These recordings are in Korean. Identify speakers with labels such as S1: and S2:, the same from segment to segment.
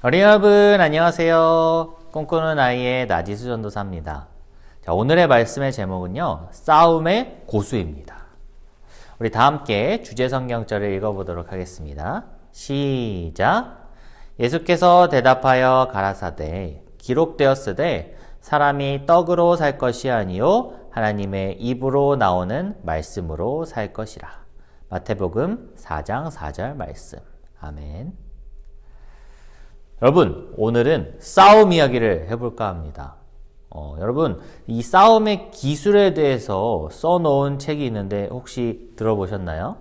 S1: 어린이 여러분 안녕하세요. 꿈꾸는 아이의 나지수 전도사입니다. 자, 오늘의 말씀의 제목은요, 싸움의 고수입니다. 우리 다 함께 주제 성경절을 읽어보도록 하겠습니다. 시작. 예수께서 대답하여 가라사대 기록되었으되 사람이 떡으로 살 것이 아니요 하나님의 입으로 나오는 말씀으로 살 것이라. 마태복음 4장 4절 말씀. 아멘. 여러분, 오늘은 싸움 이야기를 해볼까 합니다. 여러분, 이 싸움의 기술에 대해서 써놓은 책이 있는데 혹시 들어보셨나요?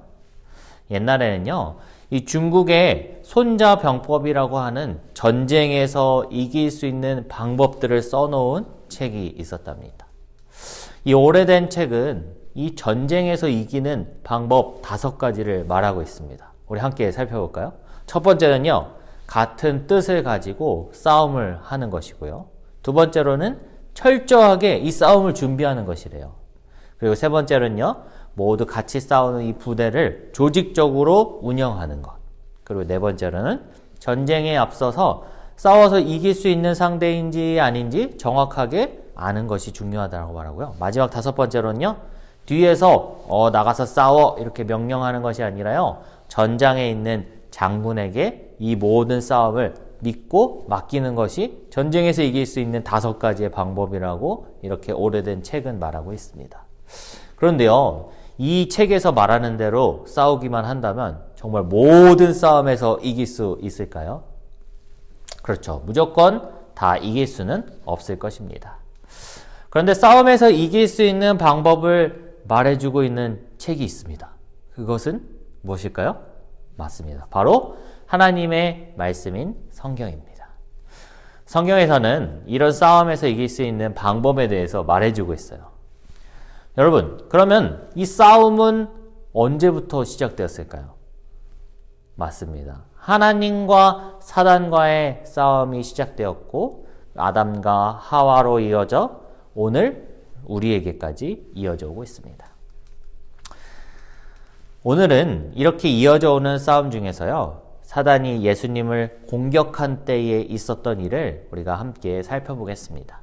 S1: 옛날에는요, 이 중국의 손자병법이라고 하는 전쟁에서 이길 수 있는 방법들을 써놓은 책이 있었답니다. 이 오래된 책은 이 전쟁에서 이기는 방법 5가지를 말하고 있습니다. 우리 함께 살펴볼까요? 첫 번째는요, 같은 뜻을 가지고 싸움을 하는 것이고요. 두 번째로는 철저하게 이 싸움을 준비하는 것이래요. 그리고 세 번째로는요, 모두 같이 싸우는 이 부대를 조직적으로 운영하는 것. 그리고 네 번째로는 전쟁에 앞서서 싸워서 이길 수 있는 상대인지 아닌지 정확하게 아는 것이 중요하다고 말하고요. 마지막 5번째로는요, 뒤에서 나가서 싸워 이렇게 명령하는 것이 아니라요, 전장에 있는 장군에게 이 모든 싸움을 믿고 맡기는 것이 전쟁에서 이길 수 있는 5가지의 방법이라고 이렇게 오래된 책은 말하고 있습니다. 그런데요, 이 책에서 말하는 대로 싸우기만 한다면 정말 모든 싸움에서 이길 수 있을까요? 그렇죠. 무조건 다 이길 수는 없을 것입니다. 그런데 싸움에서 이길 수 있는 방법을 말해주고 있는 책이 있습니다. 그것은 무엇일까요? 맞습니다. 바로 하나님의 말씀인 성경입니다. 성경에서는 이런 싸움에서 이길 수 있는 방법에 대해서 말해주고 있어요. 여러분, 그러면 이 싸움은 언제부터 시작되었을까요? 맞습니다. 하나님과 사단과의 싸움이 시작되었고 아담과 하와로 이어져 오늘 우리에게까지 이어져 오고 있습니다. 오늘은 이렇게 이어져 오는 싸움 중에서요, 사단이 예수님을 공격한 때에 있었던 일을 우리가 함께 살펴보겠습니다.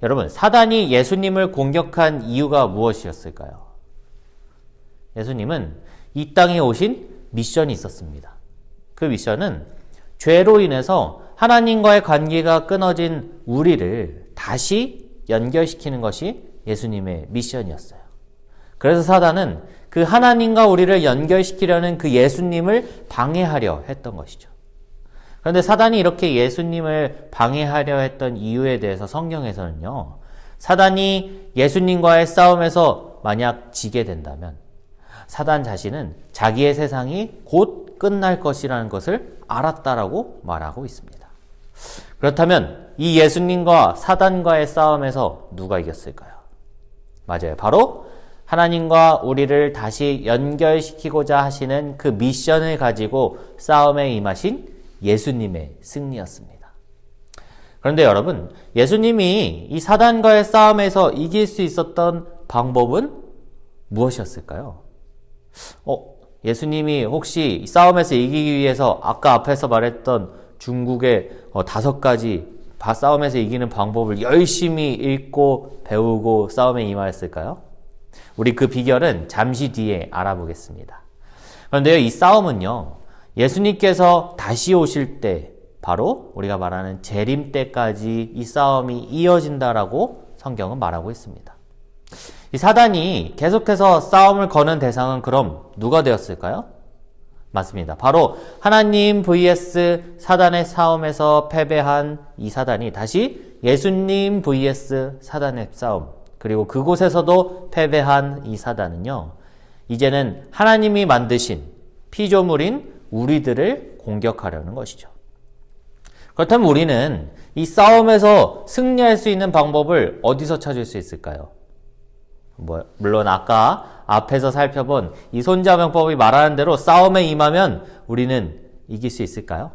S1: 여러분, 사단이 예수님을 공격한 이유가 무엇이었을까요? 예수님은 이 땅에 오신 미션이 있었습니다. 그 미션은 죄로 인해서 하나님과의 관계가 끊어진 우리를 다시 연결시키는 것이 예수님의 미션이었어요. 그래서 사단은 그 하나님과 우리를 연결시키려는 그 예수님을 방해하려 했던 것이죠. 그런데 사단이 이렇게 예수님을 방해하려 했던 이유에 대해서 성경에서는요, 사단이 예수님과의 싸움에서 만약 지게 된다면 사단 자신은 자기의 세상이 곧 끝날 것이라는 것을 알았다라고 말하고 있습니다. 그렇다면 이 예수님과 사단과의 싸움에서 누가 이겼을까요? 맞아요. 바로 하나님과 우리를 다시 연결시키고자 하시는 그 미션을 가지고 싸움에 임하신 예수님의 승리였습니다. 그런데 여러분, 예수님이 이 사단과의 싸움에서 이길 수 있었던 방법은 무엇이었을까요? 예수님이 혹시 싸움에서 이기기 위해서 아까 앞에서 말했던 중국의 5가지 싸움에서 이기는 방법을 열심히 읽고 배우고 싸움에 임하였을까요? 우리 그 비결은 잠시 뒤에 알아보겠습니다. 그런데요, 이 싸움은요, 예수님께서 다시 오실 때, 바로 우리가 말하는 재림 때까지 이 싸움이 이어진다라고 성경은 말하고 있습니다. 이 사단이 계속해서 싸움을 거는 대상은 그럼 누가 되었을까요? 맞습니다. 바로 하나님 vs 사단의 싸움에서 패배한 이 사단이 다시 예수님 vs 사단의 싸움, 그리고 그곳에서도 패배한 이 사단은요, 이제는 하나님이 만드신 피조물인 우리들을 공격하려는 것이죠. 그렇다면 우리는 이 싸움에서 승리할 수 있는 방법을 어디서 찾을 수 있을까요? 물론 아까 앞에서 살펴본 이 손자병법이 말하는 대로 싸움에 임하면 우리는 이길 수 있을까요?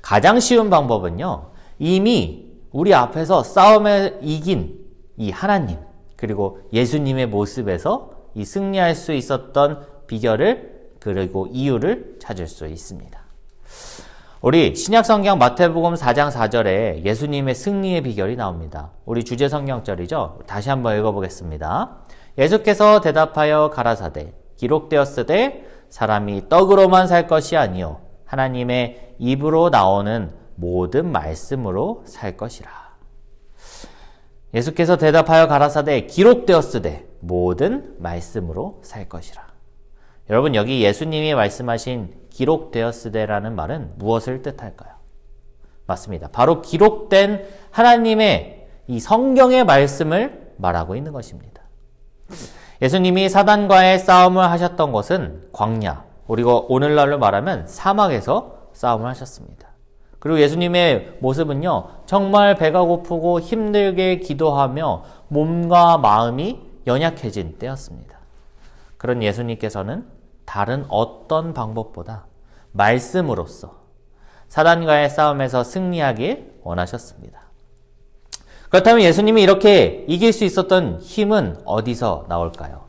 S1: 가장 쉬운 방법은요, 이미 우리 앞에서 싸움에 이긴 이 하나님, 그리고 예수님의 모습에서 이 승리할 수 있었던 비결을, 그리고 이유를 찾을 수 있습니다. 우리 신약성경 마태복음 4장 4절에 예수님의 승리의 비결이 나옵니다. 우리 주제 성경절이죠. 다시 한번 읽어보겠습니다. 예수께서 대답하여 가라사대 기록되었으되 사람이 떡으로만 살 것이 아니요 하나님의 입으로 나오는 모든 말씀으로 살 것이라. 예수께서 대답하여 가라사대 기록되었으되 모든 말씀으로 살 것이라. 여러분, 여기 예수님이 말씀하신 기록되었으되라는 말은 무엇을 뜻할까요? 맞습니다. 바로 기록된 하나님의 이 성경의 말씀을 말하고 있는 것입니다. 예수님이 사단과의 싸움을 하셨던 것은 광야, 그리고 오늘날로 말하면 사막에서 싸움을 하셨습니다. 그리고 예수님의 모습은요, 정말 배가 고프고 힘들게 기도하며 몸과 마음이 연약해진 때였습니다. 그런 예수님께서는 다른 어떤 방법보다 말씀으로써 사단과의 싸움에서 승리하길 원하셨습니다. 그렇다면 예수님이 이렇게 이길 수 있었던 힘은 어디서 나올까요?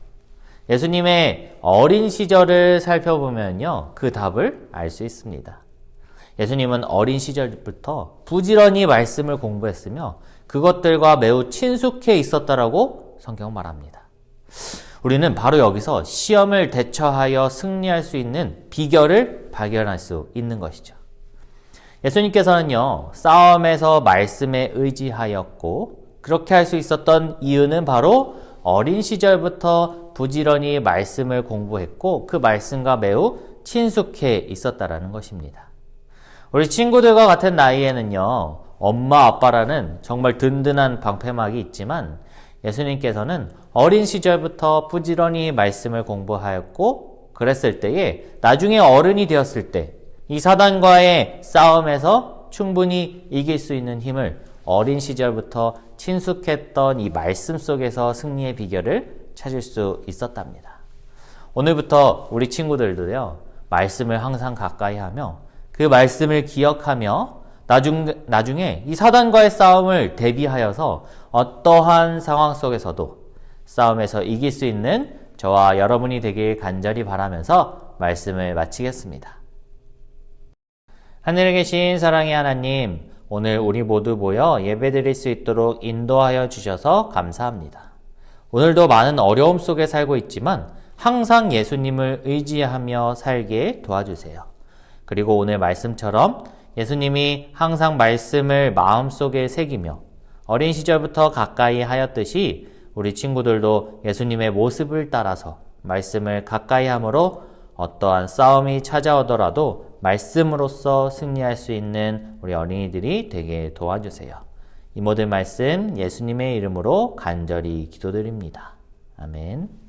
S1: 예수님의 어린 시절을 살펴보면요, 그 답을 알 수 있습니다. 예수님은 어린 시절부터 부지런히 말씀을 공부했으며 그것들과 매우 친숙해 있었다라고 성경 말합니다. 우리는 바로 여기서 시험을 대처하여 승리할 수 있는 비결을 발견할 수 있는 것이죠. 예수님께서는요, 싸움에서 말씀에 의지하였고 그렇게 할 수 있었던 이유는 바로 어린 시절부터 부지런히 말씀을 공부했고 그 말씀과 매우 친숙해 있었다라는 것입니다. 우리 친구들과 같은 나이에는요, 엄마 아빠라는 정말 든든한 방패막이 있지만 예수님께서는 어린 시절부터 부지런히 말씀을 공부하였고 그랬을 때에 나중에 어른이 되었을 때 이 사단과의 싸움에서 충분히 이길 수 있는 힘을 어린 시절부터 친숙했던 이 말씀 속에서 승리의 비결을 찾을 수 있었답니다. 오늘부터 우리 친구들도요, 말씀을 항상 가까이 하며 그 말씀을 기억하며 나중에 이 사단과의 싸움을 대비하여서 어떠한 상황 속에서도 싸움에서 이길 수 있는 저와 여러분이 되길 간절히 바라면서 말씀을 마치겠습니다. 하늘에 계신 사랑의 하나님, 오늘 우리 모두 모여 예배드릴 수 있도록 인도하여 주셔서 감사합니다. 오늘도 많은 어려움 속에 살고 있지만 항상 예수님을 의지하며 살게 도와주세요. 그리고 오늘 말씀처럼 예수님이 항상 말씀을 마음속에 새기며 어린 시절부터 가까이 하였듯이 우리 친구들도 예수님의 모습을 따라서 말씀을 가까이 함으로 어떠한 싸움이 찾아오더라도 말씀으로써 승리할 수 있는 우리 어린이들이 되게 도와주세요. 이 모든 말씀 예수님의 이름으로 간절히 기도드립니다. 아멘.